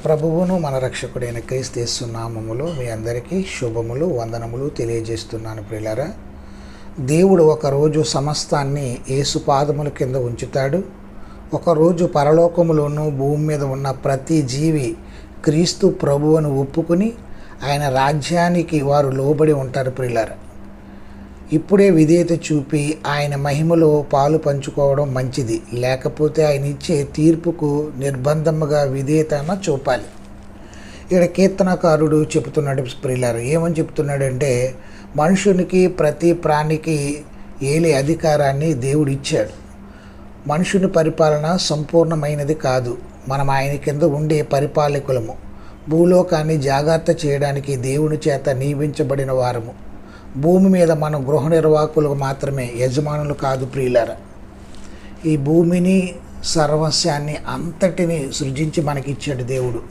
ప్రభువును మన రక్షకుడైన క్రీస్తు యేసు నామములో మీ అందరికీ శుభములు వందనములు తెలియజేస్తున్నాను ప్రియులారా. దేవుడు ఒకరోజు సమస్తాన్ని యేసు పాదముల కింద ఉంచుతాడు. ఒకరోజు పరలోకములోనూ భూమి మీద ఉన్న ప్రతి జీవి క్రీస్తు ప్రభువును ఒప్పుకుని ఆయన రాజ్యానికి వారు లోబడి ఉంటారు ప్రియులారా. ఇప్పుడే విధేయత చూపి ఆయన మహిమలో పాలు పంచుకోవడం మంచిది. లేకపోతే ఆయన ఇచ్చే తీర్పుకు నిర్బంధముగా విధేయతను చూపాలి. ఇక్కడ కీర్తనకారుడు చెబుతున్నాడు ప్రియులారా. ఏమని చెప్తున్నాడంటే, మనుషునికి ప్రతి ప్రాణికి ఏలే అధికారాన్ని దేవుడు ఇచ్చాడు. మనుషుని పరిపాలన సంపూర్ణమైనది కాదు. మనం ఆయన కింద ఉండే పరిపాలకులము. భూలోకాన్ని జాగ్రత్త చేయడానికి దేవుని చేత నియమించబడిన వారము. భూమి మీద మనం గృహ నిర్వాహకులు మాత్రమే, యజమానులు కాదు ప్రియులారా. ఈ భూమిని సర్వస్యాన్ని అంతటిని సృజించి మనకిచ్చాడు దేవుడు.